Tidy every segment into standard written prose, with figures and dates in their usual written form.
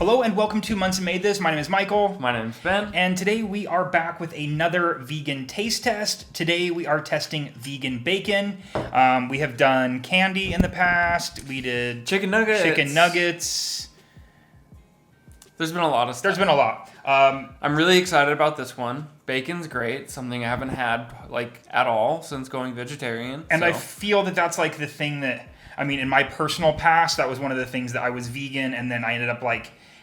Hello and welcome to Monson Made This. My name is Michael. My name is Ben. And today we are back with another vegan taste test. Today we are testing vegan bacon. We have done candy in the past. We did Chicken nuggets. There's been a lot of stuff. There's been a lot. I'm really excited about this one. Bacon's great. Something I haven't had at all since going vegetarian. And I feel that that's like the thing that, I mean, in my personal past, that was one of the things that I was vegan and then I ended up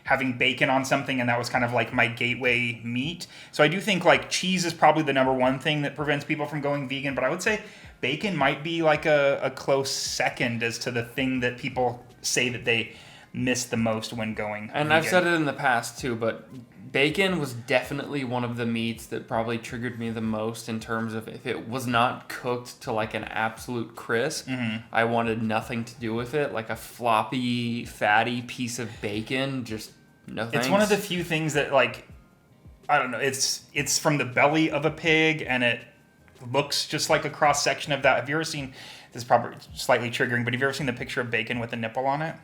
having bacon on something, and that was kind of like my gateway meat. So I do think cheese is probably the number one thing that prevents people from going vegan, but I would say bacon might be a close second as to the thing that people say that they miss the most when going And vegan. I've said it in the past too, but bacon was definitely one of the meats that probably triggered me the most in terms of if it was not cooked to an absolute crisp, I wanted nothing to do with it. Like a floppy, fatty piece of bacon, just no thanks. It's one of the few things that I don't know, it's from the belly of a pig and it looks just like a cross section of that. Have you ever seen, this is probably slightly triggering, but have you ever seen the picture of bacon with a nipple on it?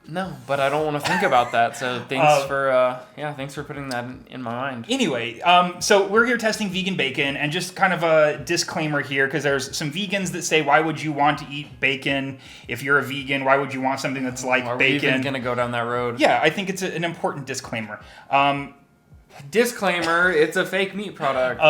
No, but I don't want to think about that. So thanks for putting that in my mind. Anyway, so we're here testing vegan bacon, and just kind of a disclaimer here, because there's some vegans that say, why would you want to eat bacon if you're a vegan? Why would you want something that's like Are bacon? we even going to go down that road? Yeah, I think it's an important disclaimer. Disclaimer, it's a fake meat product.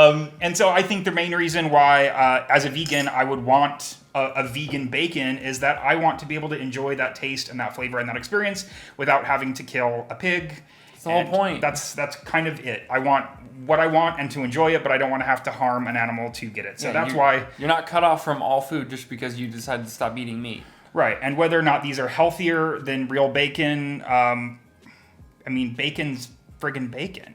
And so I think the main reason why, as a vegan, I would want a vegan bacon is that I want to be able to enjoy that taste and that flavor and that experience without having to kill a pig. That's the whole point. That's kind of it. I want what I want and to enjoy it, but I don't want to have to harm an animal to get it. So that's why... You're not cut off from all food just because you decided to stop eating meat. Right, and whether or not these are healthier than real bacon, I mean, bacon's friggin' bacon.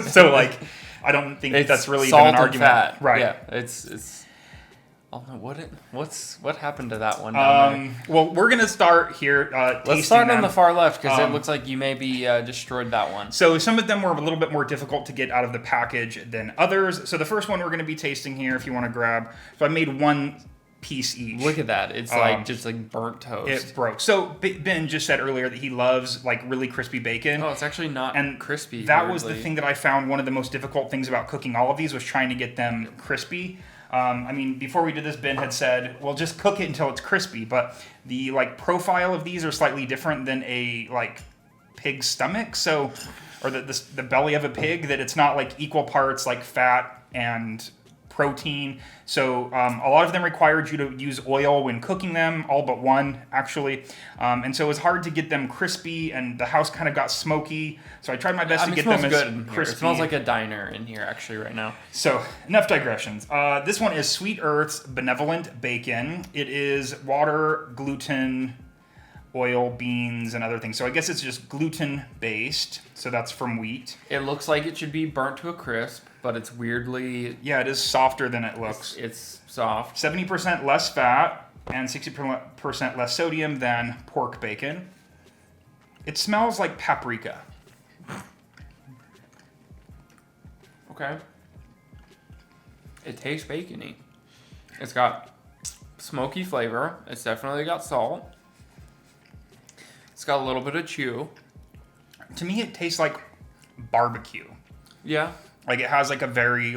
So, I don't think that's really even an argument. Fat. Right. Yeah, it's... Oh no! What happened to that one down there? Well, we're gonna start here. Let's start on the far left because it looks like you maybe destroyed that one. So some of them were a little bit more difficult to get out of the package than others. So the first one we're gonna be tasting here, if you want to grab. So I made one piece each. Look at that! It's just burnt toast. It broke. So Ben just said earlier that he loves really crispy bacon. Oh, it's actually not crispy. That was the thing that I found one of the most difficult things about cooking all of these was trying to get them crispy. I mean, before we did this, Ben had said, well, just cook it until it's crispy. But the profile of these are slightly different than a pig's stomach. So, or the belly of a pig, that it's not equal parts fat and protein. So a lot of them required you to use oil when cooking them, all but one actually. And so it was hard to get them crispy, and the house kind of got smoky. So I tried my best to get them as crispy. It smells like a diner in here actually right now. So enough digressions. This one is Sweet Earth's Benevolent Bacon. It is water, gluten, oil, beans, and other things. So I guess it's just gluten based. So that's from wheat. It looks like it should be burnt to a crisp, but it's weirdly... Yeah, it is softer than it looks. It's soft. 70% less fat and 60% less sodium than pork bacon. It smells like paprika. Okay. It tastes bacony. It's got smoky flavor. It's definitely got salt. It's got a little bit of chew. To me, it tastes like barbecue. Yeah. It has a very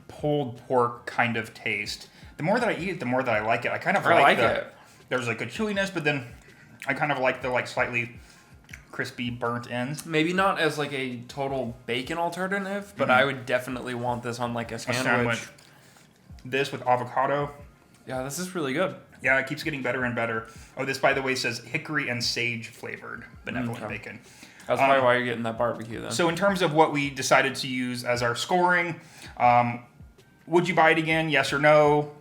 pulled pork kind of taste. The more that I eat it, the more that I like it. I kind of like it. There's a chewiness, but then I kind of like the slightly crispy burnt ends. Maybe not as a total bacon alternative, but I would definitely want this on a sandwich. This with avocado. Yeah, this is really good. Yeah, it keeps getting better and better. Oh, this, by the way, says hickory and sage flavored Benevolent bacon. That's probably why you're getting that barbecue, then. So in terms of what we decided to use as our scoring, would you buy it again? Yes or no?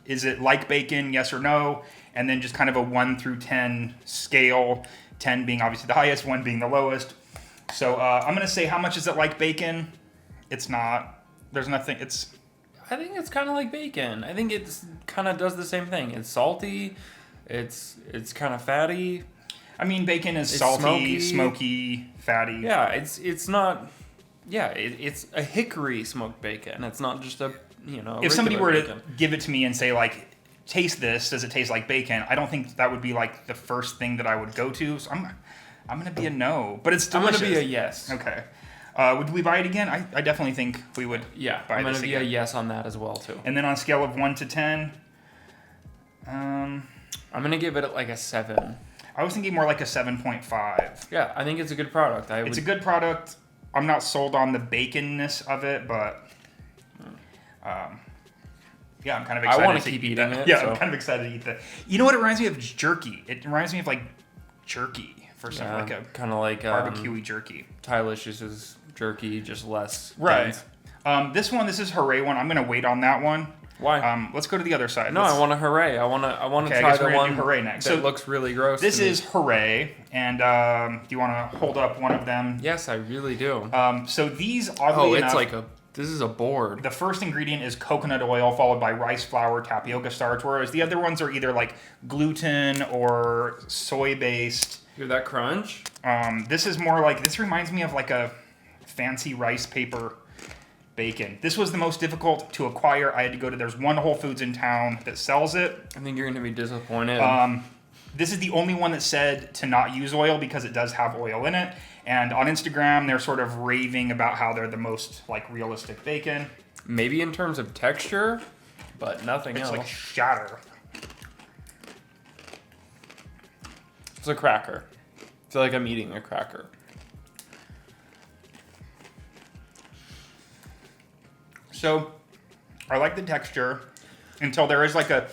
Is it like bacon? Yes or no? And then just kind of a 1 through 10 scale, 10 being obviously the highest, 1 being the lowest. So I'm going to say, how much is it like bacon? It's not. There's nothing. I think it's kind of like bacon. I think it's kind of does the same thing. It's salty. It's kind of fatty. I mean, bacon is salty, smoky, fatty. Yeah, it's not. Yeah, it's a hickory smoked bacon. It's not just a If somebody were to give it to me and say taste this, does it taste like bacon? I don't think that would be the first thing that I would go to. So I'm going to be a no, but it's I'm delicious. going to be a yes. Okay. Would we buy it again? I definitely think we would Yeah, buy I'm going this to be again. a yes on that as well, too. And then on a scale of 1 to 10, I'm going to give it like a 7. I was thinking more like a 7.5. Yeah, I think it's a good product. It's a good product. I'm not sold on the baconness of it, but yeah, I'm kind of excited. I want to keep eating it. Yeah, so. I'm kind of excited to eat that. You know what it reminds me of? Jerky. It reminds me of like jerky for some like a kind of like barbecue-y jerky. Tylish's jerky, just less. Right. dense. This is Hooray one. I'm gonna wait on that one. Why? Let's go to the other side. No, I want a Hooray. I want to Okay, I try guess the we're gonna one do Hooray next. that So looks really gross. This to me. is Hooray, and do you want to hold up one of them? Yes, I really do. So these, oddly enough, This is a board. the first ingredient is coconut oil, followed by rice flour, tapioca starch, whereas the other ones are either like gluten or soy-based. Hear that crunch? This is more like, this reminds me of like a fancy rice paper bacon. This was the most difficult to acquire. I had to go to, there's one Whole Foods in town that sells it. I think you're going to be disappointed. This is the only one that said to not use oil because it does have oil in it. And on Instagram, they're sort of raving about how they're the most like realistic bacon. Maybe in terms of texture, but nothing It's else. like shatter. It's a cracker. I feel like I'm eating a cracker. So I like the texture until there is like a,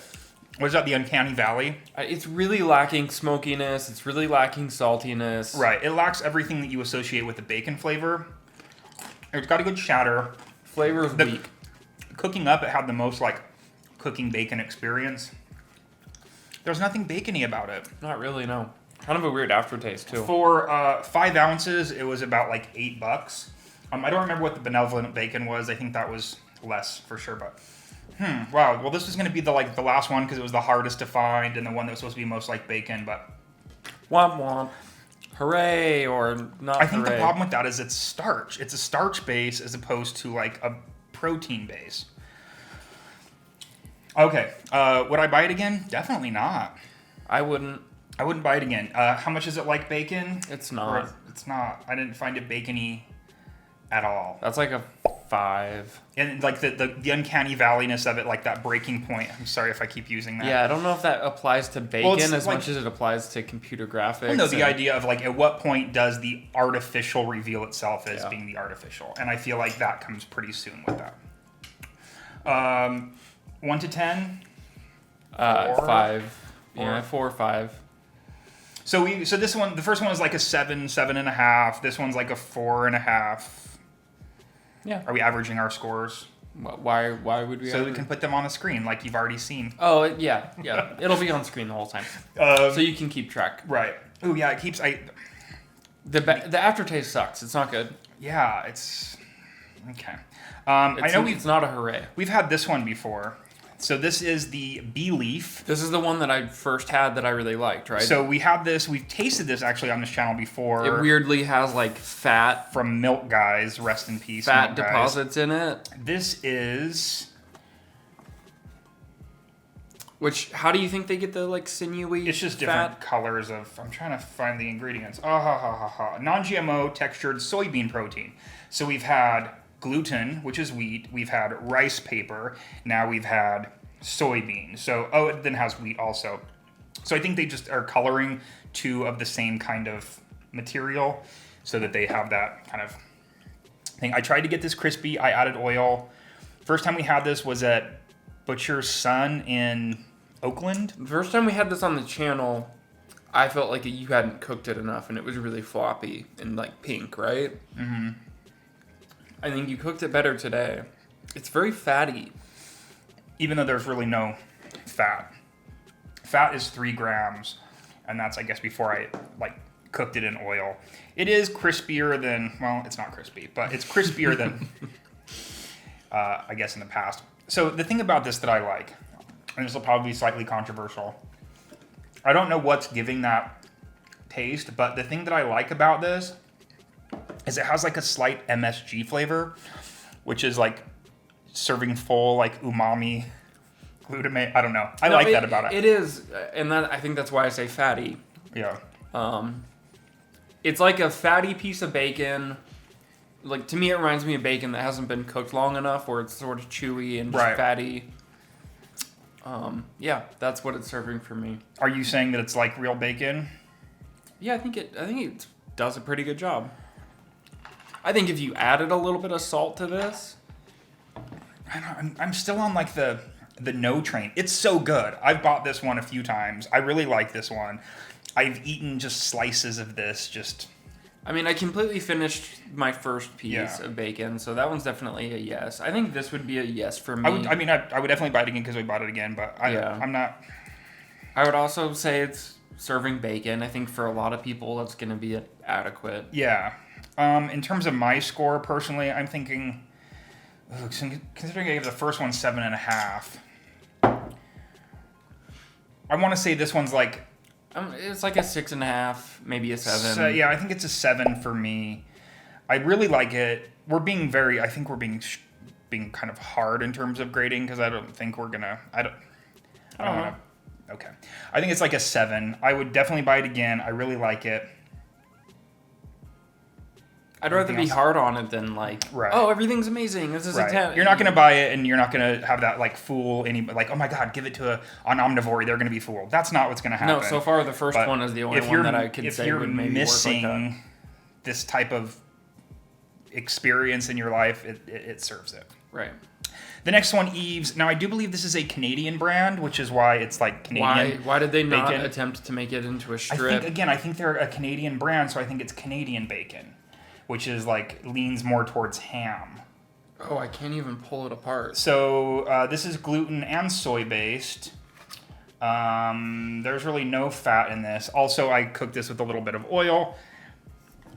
what is that, the uncanny valley? It's really lacking smokiness. It's really lacking saltiness. Right. It lacks everything that you associate with the bacon flavor. It's got a good shatter. Flavor is weak. Cooking up, it had the most like cooking bacon experience. There's nothing bacony about it. Not really, no. Kind of a weird aftertaste, too. For 5 ounces, it was about like $8. I don't remember what the Benevolent bacon was. I think that was less for sure, but wow. Well, this was going to be the last one because it was the hardest to find and the one that was supposed to be most like bacon, but Womp womp. Hooray or not I think hooray. the problem with that is it's starch. It's a starch base as opposed to like a protein base. Okay. Would I buy it again? Definitely not. I wouldn't. I wouldn't buy it again. How much is it like bacon? It's not. It's not. I didn't find it bacony at all. That's like a 5. And like the uncanny valleyness of it, like that breaking point. I'm sorry if I keep using that. Yeah, I don't know if that applies to bacon it's as like- much as it applies to computer graphics. Well, no, the and- idea of like at what point does the artificial reveal itself as Yeah. being the artificial, and I feel like that comes pretty soon with that. 1 to 10. 5. Yeah, Four. 4 or 5. So this one, the first one is like a 7, 7.5. This one's like a 4.5. Yeah. Are we averaging our scores? Why would we? So ever- we can put them on the screen like you've already seen. Oh yeah. It'll be on screen the whole time, so you can keep track. Right. Oh yeah, it keeps. The aftertaste sucks. It's not good. Yeah, it's okay. I know it's not a hooray. we've had this one before. So this is the bee leaf. This is the one that I first had that I really liked, right? So we had this. We've tasted this actually on this channel before. It weirdly has like fat From Milk Guys, rest in peace. Milk Guys. deposits in it. This is. Which, how do you think they get the like sinewy? It's just different fat? colors of. I'm trying to find the ingredients. Non-GMO textured soybean protein. So we've had gluten, which is wheat. We've had rice paper. Now we've had soybean. So it then has wheat also. So I think they just are coloring 2 of the same kind of material, so that they have that kind of thing. I tried to get this crispy. I added oil. First time we had this was at Butcher's Son in Oakland. The first time we had this on the channel, I felt like you hadn't cooked it enough, and it was really floppy and like pink, right? Mm-hmm. I think you cooked it better today. It's very fatty. Even though there's really no fat. Fat is 3 grams, and that's, I guess, before I like cooked it in oil. It is crispier than, well, it's not crispy, but it's crispier than, I guess, in the past. So the thing about this that I like, and this will probably be slightly controversial, I don't know what's giving that taste, but the thing that I like about this is it has like a slight MSG flavor, which is like serving full like umami glutamate. I don't know. I like that about it. It is, and that I think that's why I say fatty. Yeah. It's like a fatty piece of bacon. Like, to me, it reminds me of bacon that hasn't been cooked long enough, where it's sort of chewy and just fatty. Yeah, that's what it's serving for me. Are you saying that it's like real bacon? Yeah, I think it does a pretty good job. I think if you added a little bit of salt to this, I'm still on like the no train. It's so good. I've bought this one a few times. I really like this one. I've eaten just slices of this. I mean, I completely finished my first piece of bacon, so that one's definitely a yes. I think this would be a yes for me. I would definitely buy it again because we bought it again, but I'm not. I would also say it's serving bacon. I think for a lot of people, that's going to be adequate. Yeah. In terms of my score, personally, I'm thinking, considering I gave the first one 7.5, I want to say this one's like... it's like a 6.5, maybe a 7. So, yeah, I think it's a 7 for me. I really like it. I think we're being kind of hard in terms of grading because I don't think we're gonna. I don't know. Okay, I think it's like a 7. I would definitely buy it again. I really like it. I'd rather be hard on it than like, oh, everything's amazing. This is a 10. You're not going to buy it, and you're not going to have that like fool anybody. Like, oh my God, give it to an omnivore. They're going to be fooled. That's not what's going to happen. No, so far the first one is the only one that I could say would maybe work like that. If you're missing this type of experience in your life, it serves it. Right. The next one, Eve's. Now, I do believe this is a Canadian brand, which is why it's like Canadian. Why did they not attempt to make it into a strip? I think they're a Canadian brand, so I think it's Canadian bacon, which is like leans more towards ham. Oh, I can't even pull it apart. So this is gluten and soy based. There's really no fat in this. Also, I cooked this with a little bit of oil.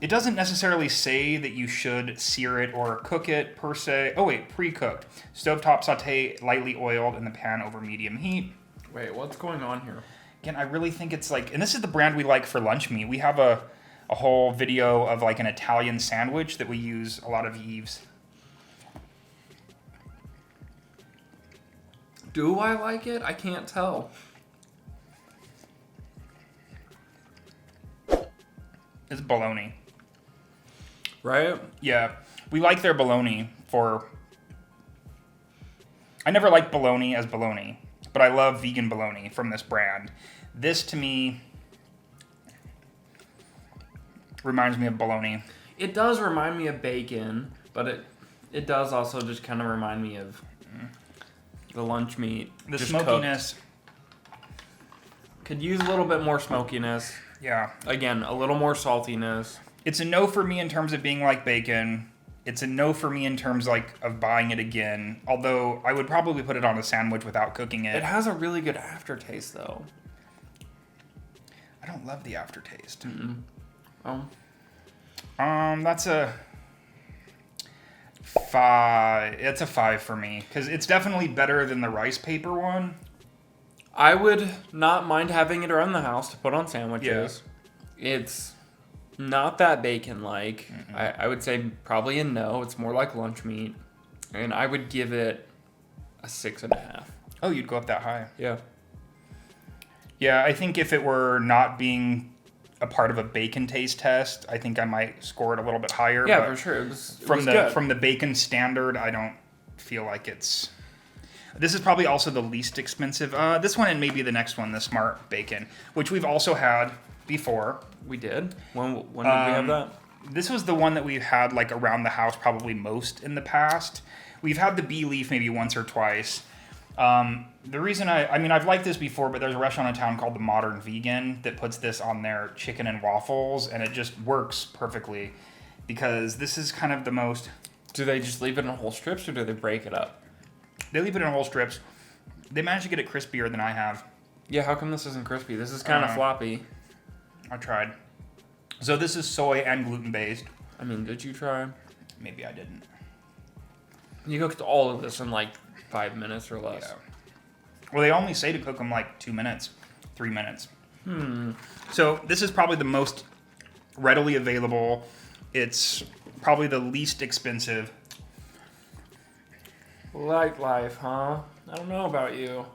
It doesn't necessarily say that you should sear it or cook it per se. Oh wait, pre-cooked. Stovetop saute, lightly oiled in the pan over medium heat. Wait, what's going on here? Again, I really think it's like, and this is the brand we like for lunch meat. We have a whole video of like an Italian sandwich that we use a lot of Eve's. Do I like it? I can't tell. It's bologna. Right? Yeah. We like their bologna I never liked bologna as bologna, but I love vegan bologna from this brand. This to me reminds me of bologna. It does remind me of bacon, but it does also just kind of remind me of the lunch meat. The smokiness. Could use a little bit more smokiness. Yeah. Again, a little more saltiness. It's a no for me in terms of being like bacon. It's a no for me in terms like of buying it again. Although I would probably put it on a sandwich without cooking it. It has a really good aftertaste though. I don't love the aftertaste. Mm-mm. Oh. That's a 5. It's a 5 for me because it's definitely better than the rice paper one. I would not mind having it around the house to put on sandwiches. Yeah. It's not that bacon-like. I would say probably a no. It's more like lunch meat. And I would give it a 6.5. Oh, you'd go up that high? Yeah. Yeah, I think if it were not being a part of a bacon taste test, I think I might score it a little bit higher. Yeah, but for sure. It was from the bacon standard, I don't feel like it's... This is probably also the least expensive. This one and maybe the next one, the Smart Bacon, which we've also had before. We did? When did we have that? This was the one that we've had like around the house probably most in the past. We've had the bee leaf maybe once or twice. The reason I've liked this before, but there's a restaurant in town called the Modern Vegan that puts this on their chicken and waffles, and it just works perfectly because this is kind of the most... Do they just leave it in whole strips or do they break it up? They leave it in whole strips. They managed to get it crispier than I have. Yeah, how come this isn't crispy? This is kind of floppy. I tried. So this is soy and gluten based. I mean, did you try? Maybe I didn't. You cooked all of this in like 5 minutes or less. Yeah. Well, they only say to cook them like 2 minutes, 3 minutes. So this is probably the most readily available. It's probably the least expensive. Light life, huh? I don't know about you.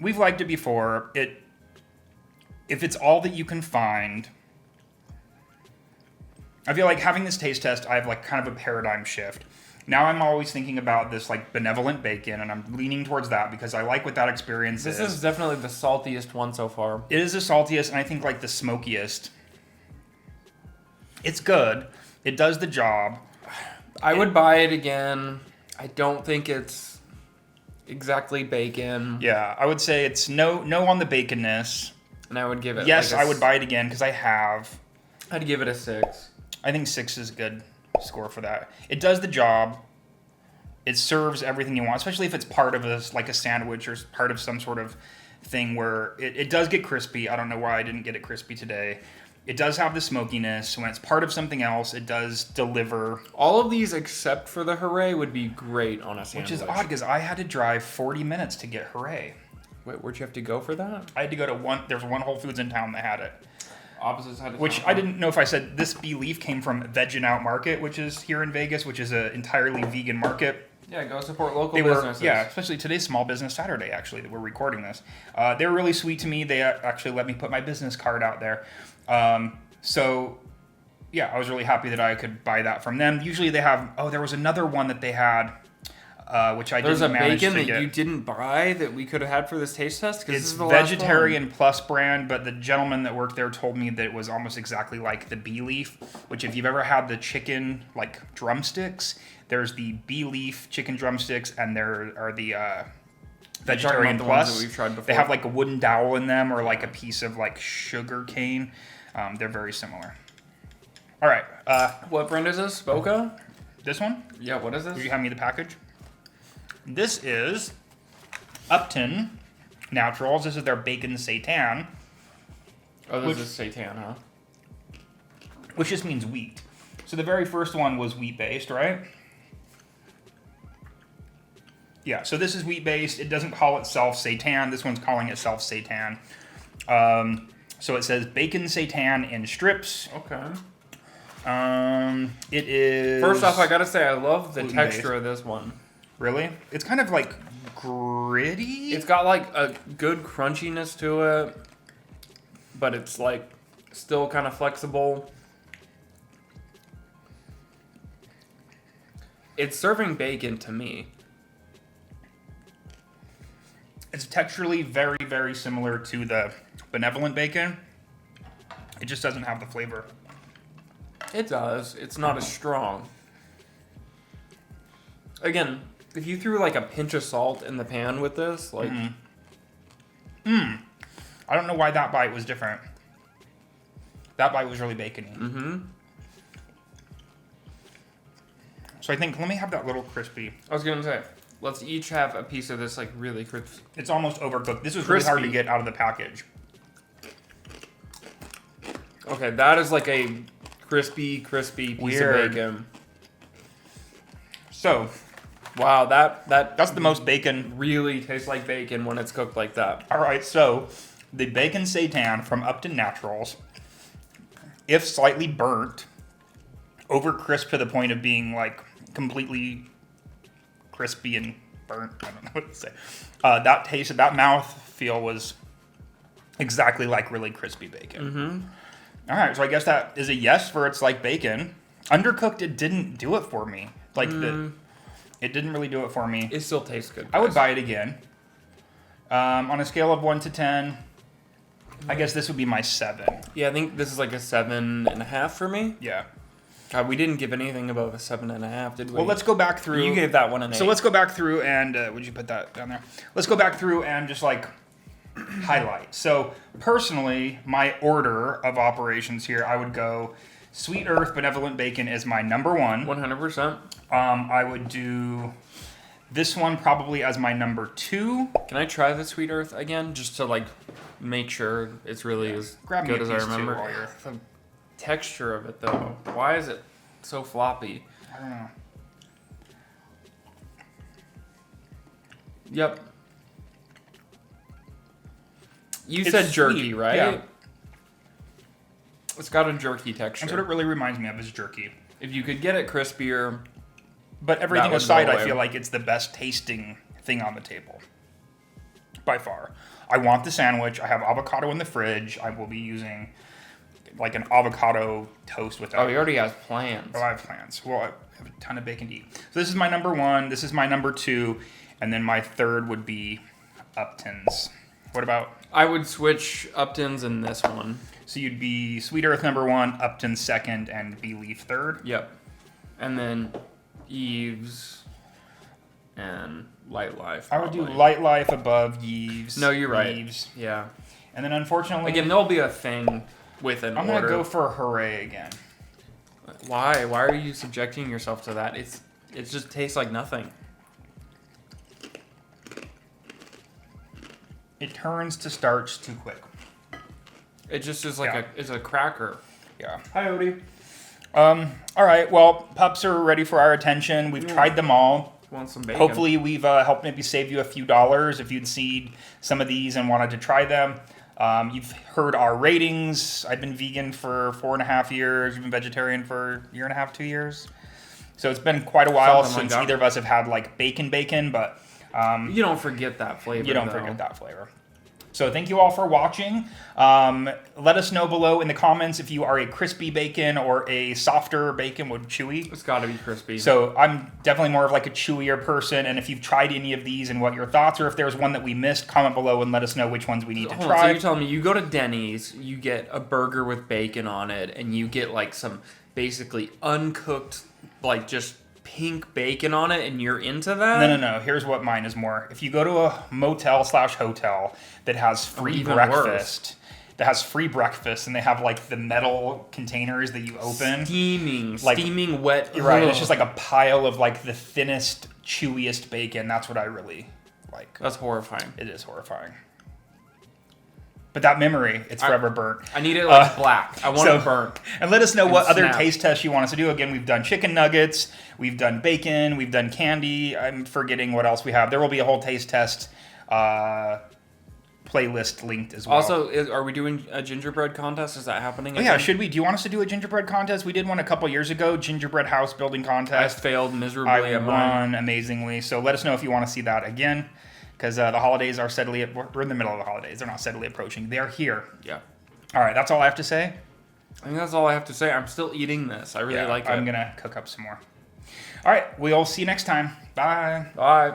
We've liked it before. If it's all that you can find, I feel like having this taste test, I have like kind of a paradigm shift. Now I'm always thinking about this like Benevolent bacon, and I'm leaning towards that because I like what that experience is. This is definitely the saltiest one so far. It is the saltiest, and I think like the smokiest. It's good. It does the job. I would buy it again. I don't think it's exactly bacon. Yeah, I would say it's no on the baconness. And I would give it. Yes, I would buy it again because I have. I'd give it a 6. I think 6 is a good score for that. It does the job. It serves everything you want, especially if it's part of a sandwich or part of some sort of thing where it does get crispy. I don't know why I didn't get it crispy today. It does have the smokiness. When it's part of something else, it does deliver. All of these except for the Hooray would be great on a sandwich. Which is odd because I had to drive 40 minutes to get Hooray. Wait, where'd you have to go for that? I had to go to there's one Whole Foods in town that had it. Opposite side of Which town. I didn't know if I said this bee leaf came from Veggin' Out Market, which is here in Vegas, which is an entirely vegan market. Yeah, go support local businesses. Especially today's Small Business Saturday, actually, that we're recording this. They were really sweet to me. They actually let me put my business card out there. So, yeah, I was really happy that I could buy that from them. Usually they have, there was another one that they had, which I didn't manage to get. There's a bacon that you didn't buy that we could have had for this taste test? It's Vegetarian Plus brand, but the gentleman that worked there told me that it was almost exactly like the bee leaf, which if you've ever had the chicken, like, drumsticks, there's the bee leaf chicken drumsticks, and there are the Vegetarian Plus. That we've tried before. They have, like, a wooden dowel in them or, like, a piece of, like, sugar cane. They're very similar. All right. What brand is this? Boca? This one? Yeah, what is this? Will you hand me the package? This is Upton Naturals. This is their bacon seitan. Oh, this is seitan, huh? Which just means wheat. So the very first one was wheat-based, right? Yeah, so this is wheat-based. It doesn't call itself seitan. This one's calling itself seitan. So it says bacon seitan in strips. Okay. It is... First off, I gotta say, I love the texture of this one. Really? It's kind of like gritty? It's got like a good crunchiness to it, but it's like still kind of flexible. It's serving bacon to me. It's texturally very, very similar to the Benevolent bacon. It just doesn't have the flavor. It does. It's not as strong. Again, if you threw like a pinch of salt in the pan with this, like... I don't know why that bite was different. That bite was really bacony. Mm-hmm. So I think, let me have that little crispy. I was gonna say, let's each have a piece of this like really crisp. It's almost overcooked. This was really hard to get out of the package. Okay, that is like a crispy piece of bacon. So, wow, that's the most bacon. Really tastes like bacon when it's cooked like that. All right, so the bacon seitan from Upton Naturals, if slightly burnt, over crisp to the point of being like completely crispy and burnt. I don't know what to say. That taste, that mouthfeel was exactly like really crispy bacon. Mm-hmm. All right, so I guess that is a yes for it's like bacon. Undercooked, it didn't do it for me. Like it didn't really do it for me. It still tastes good. I would buy it again. On a scale of 1 to 10, I guess this would be my 7. Yeah, I think this is like a 7.5 for me. Yeah. We didn't give anything above a 7.5, did we? Well, let's go back through. You gave that one an 8. So let's go back through and would you put that down there? Let's go back through and just like highlight. So personally, my order of operations here, I would go Sweet Earth Benevolent Bacon is my number 1. 100%. I would do this one probably as my number 2. Can I try the Sweet Earth again, just to like make sure it's really as good as I remember? The texture of it, though. Why is it so floppy? I don't know. Yep. You It's said jerky, sweet, right? yeah. It's got a jerky texture. That's what it really reminds me of is jerky. If you could get it crispier... But everything would aside, go I away. feel like it's the best tasting thing on the table. By far. I want the sandwich. I have avocado in the fridge. I will be using like an avocado toast with that. Oh, he already has plans. Oh, I have plans. Well, I have a ton of bacon to eat. So this is my number 1. This is my number 2. And then my third would be Upton's. What about? I would switch Upton's in this one. So you'd be Sweet Earth number 1, Upton's second, and Bee Leaf third? Yep. And then Eve's and Light Life. I would do probably. Light Life above Eve's. No, you're right. Eve's. Yeah. And then unfortunately... Again, there'll be a thing with an I'm order. going to go for Hooray again. Why? Why are you subjecting yourself to that? It just tastes like nothing. It turns to starch too quick. It just is like it's a cracker. Yeah. Hi, Odie. All right. Well, pups are ready for our attention. We've tried them all. Want some bacon? Hopefully, we've helped maybe save you a few dollars if you'd seen some of these and wanted to try them. You've heard our ratings. I've been vegan for 4.5 years. You've been vegetarian for 1.5 2 years. So it's been quite a while Something like since that. either of us have had like bacon, but You don't forget that flavor. you don't though. forget that flavor. So thank you all for watching. Let us know below in the comments if you are a crispy bacon or a softer bacon with chewy. It's got to be crispy. So I'm definitely more of like a chewier person. And if you've tried any of these and what your thoughts are, if there's one that we missed, comment below and let us know which ones we need to Hold on, so try. you're telling me you go to Denny's, you get a burger with bacon on it, and you get like some basically uncooked, like just pink bacon on it, and you're into that? No. Here's what mine is more. If you go to a motel/hotel that has free even breakfast, and they have like the metal containers that you open. Steaming wet. You're right. Ugh. It's just like a pile of like the thinnest, chewiest bacon. That's what I really like. That's horrifying. It is horrifying. But that memory, it's forever burnt. I need it like black. I want it burnt. And let us know what other snap. taste tests you want us to do. Again, we've done chicken nuggets, we've done bacon, we've done candy. I'm forgetting what else we have. There will be a whole taste test playlist linked as well. Also, are we doing a gingerbread contest? Is that happening? Oh yeah, should we? Do you want us to do a gingerbread contest? We did one a couple years ago, gingerbread house building I contest. failed miserably I at mine. won amazingly. So let us know if you want to see that again, because the holidays are steadily. We're in the middle of the holidays. They're not steadily approaching. They're here. Yeah. All right, that's all I have to say. I think that's all I have to say. I'm still eating this. I really like it. I'm gonna cook up some more. All right, we'll see you next time. Bye. Bye.